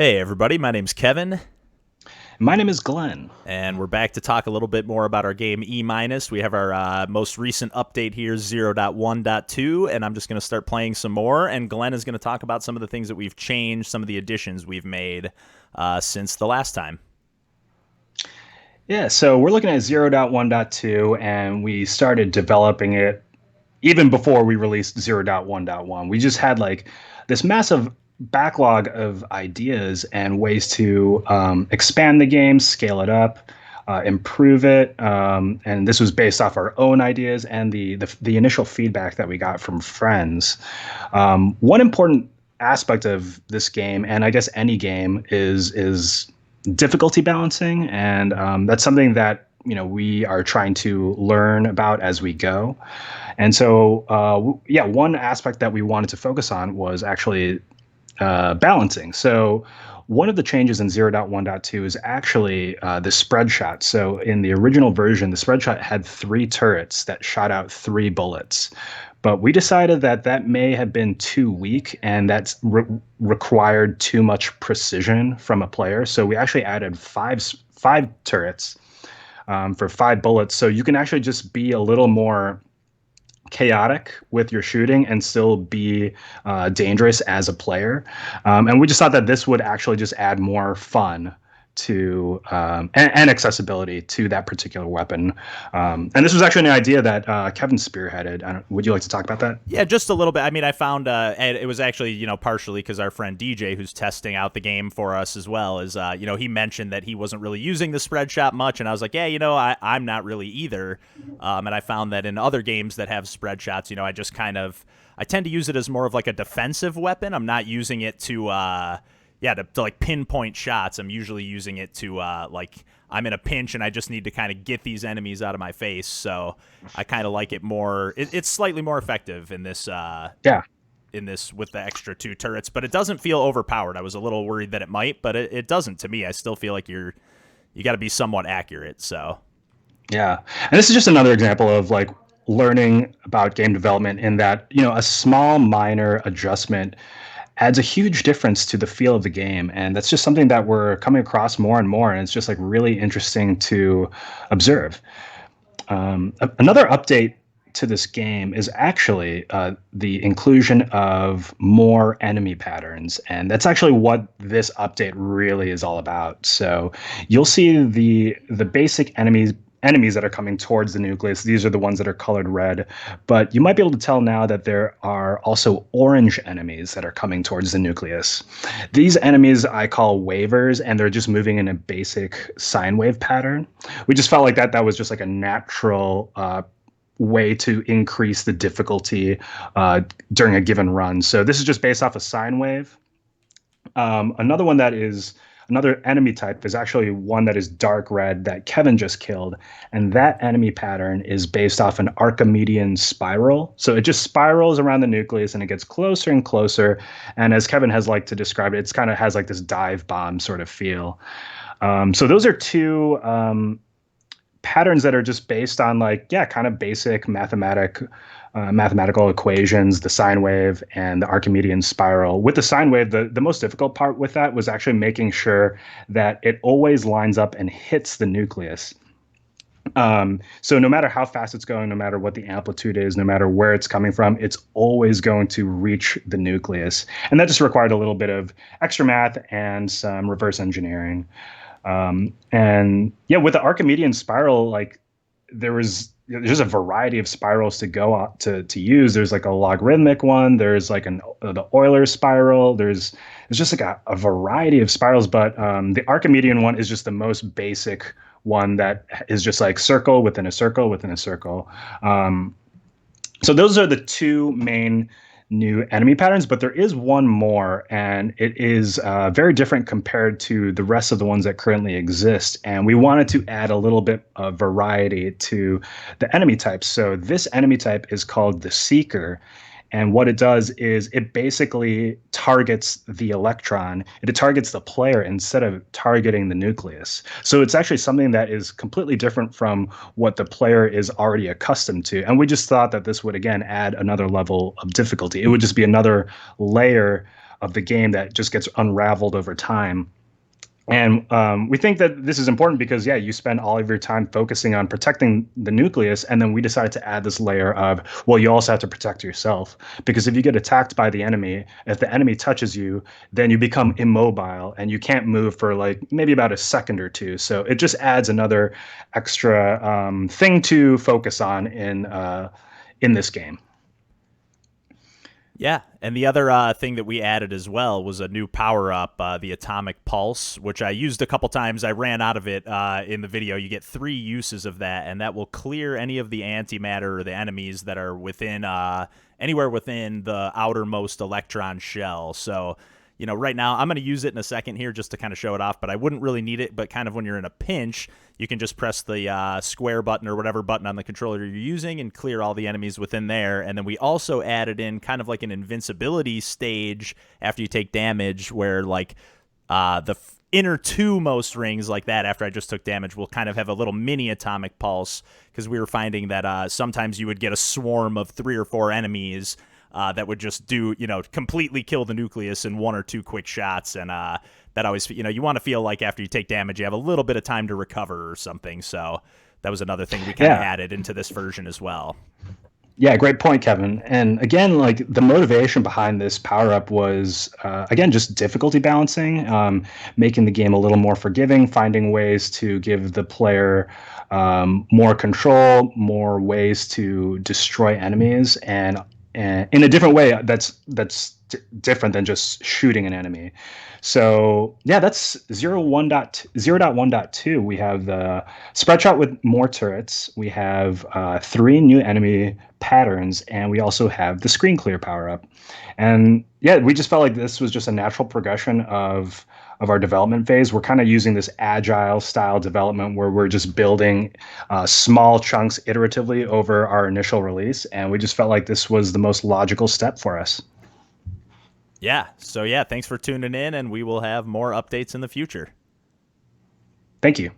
Hey everybody, my name's Kevin, My name is Glenn. and we're back to talk a little bit more about our game E minus. We have our most recent update here, 0.1.2, and I'm just going to start playing some more. And Glenn is going to talk about some of the things that we've changed, some of the additions we've made since the last time. Yeah, so we're looking at 0.1.2, and we started developing it even before we released 0.1.1. We just had like this massive backlog of ideas and ways to expand the game, scale it up, improve it. And this was based off our own ideas and the initial feedback that we got from friends. One important aspect of this game, and I guess any game, is difficulty balancing, and that's something that we are trying to learn about as we go. And so, yeah, one aspect that we wanted to focus on was actually balancing. So, one of the changes in 0.1.2 is actually the spread shot. So, in the original version, the spread shot had three turrets that shot out three bullets. But we decided that that may have been too weak and that's required too much precision from a player. So we actually added five turrets for five bullets. So you can actually just be a little more chaotic with your shooting and still be dangerous as a player. And we just thought that this would actually just add more fun to and accessibility to that particular weapon. And this was actually an idea that Kevin spearheaded. Would you like to talk about that? Yeah, just a little bit. I mean, I found and it was actually partially because our friend DJ, who's testing out the game for us as well, is he mentioned that he wasn't really using the spread shot much, and I was like, yeah, I'm not really either. And I found that in other games that have spread shots, I just I tend to use it as more of like a defensive weapon. I'm not using it to like pinpoint shots. I'm usually using it to like I'm in a pinch and I just need to kind of get these enemies out of my face. So I kind of like it more. It's slightly more effective in this. Yeah. In this with the extra two turrets, but it doesn't feel overpowered. I was a little worried that it might, but it doesn't to me. I still feel like you got to be somewhat accurate. So Yeah. And this is just another example of like learning about game development in that, a small minor adjustment adds a huge difference to the feel of the game. And that's just something that we're coming across more and more. And it's just like really interesting to observe. Another update to this game is actually the inclusion of more enemy patterns. And that's actually what this update really is all about. So you'll see the basic enemies that are coming towards the nucleus. These are the ones that are colored red, but you might be able to tell now that there are also orange enemies that are coming towards the nucleus. These enemies I call wavers, and they're just moving in a basic sine wave pattern. We just felt like that was just like a natural way to increase the difficulty during a given run. So this is just based off a sine wave. Another one that is another enemy type is actually one that is dark red that Kevin just killed. And that enemy pattern is based off an Archimedean spiral. So it just spirals around the nucleus and it gets closer and closer. And as Kevin has liked to describe it, it's kind of has like this dive bomb sort of feel. So those are two patterns that are just based on like, yeah, kind of basic mathematical equations, the sine wave and the Archimedean spiral. With the sine wave, the most difficult part with that was actually making sure that it always lines up and hits the nucleus. So no matter how fast it's going, no matter what the amplitude is, no matter where it's coming from, it's always going to reach the nucleus. And that just required a little bit of extra math and some reverse engineering. And yeah, with the Archimedean spiral, like there's a variety of spirals to go out to use. There's like a logarithmic one. There's like the Euler spiral. There's just like a variety of spirals, but the Archimedean one is just the most basic one that is just like circle within a circle within a circle. So those are the two main new enemy patterns, but there is one more, and it is very different compared to the rest of the ones that currently exist. And we wanted to add a little bit of variety to the enemy types. So this enemy type is called the Seeker. And what it does is it basically targets the electron. It targets the player instead of targeting the nucleus. So it's actually something that is completely different from what the player is already accustomed to. And we just thought that this would, again, add another level of difficulty. It would just be another layer of the game that just gets unraveled over time. And we think that this is important because, yeah, you spend all of your time focusing on protecting the nucleus, and then we decided to add this layer of, well, you also have to protect yourself because if you get attacked by the enemy, if the enemy touches you, then you become immobile and you can't move for like maybe about a second or two. So it just adds another extra thing to focus on in this game. Yeah, and the other thing that we added as well was a new power up, the Atomic Pulse, which I used a couple times. I ran out of it in the video. You get 3 uses of that, and that will clear any of the antimatter or the enemies that are within anywhere within the outermost electron shell. So, right now I'm going to use it in a second here just to kind of show it off, but I wouldn't really need it. But kind of when you're in a pinch, you can just press the square button or whatever button on the controller you're using and clear all the enemies within there. And then we also added in kind of like an invincibility stage after you take damage where like the inner 2 most rings like that after I just took damage will kind of have a little mini atomic pulse because we were finding that sometimes you would get a swarm of 3 or 4 enemies that would just do, completely kill the nucleus in 1 or 2 quick shots. And that always, you want to feel like after you take damage, you have a little bit of time to recover or something. So that was another thing we kind of added into this version as well. Yeah, great point, Kevin. And again, like the motivation behind this power up was, again, just difficulty balancing, making the game a little more forgiving, finding ways to give the player more control, more ways to destroy enemies, and in a different way that's different than just shooting an enemy. So yeah, that's 0.1.2. We have the spread shot with more turrets. We have 3 new enemy patterns, and we also have the screen clear power up. And yeah, we just felt like this was just a natural progression of our development phase. We're kind of using this agile style development where we're just building small chunks iteratively over our initial release, and we just felt like this was the most logical step for us. Yeah. So, yeah, thanks for tuning in, and we will have more updates in the future. Thank you.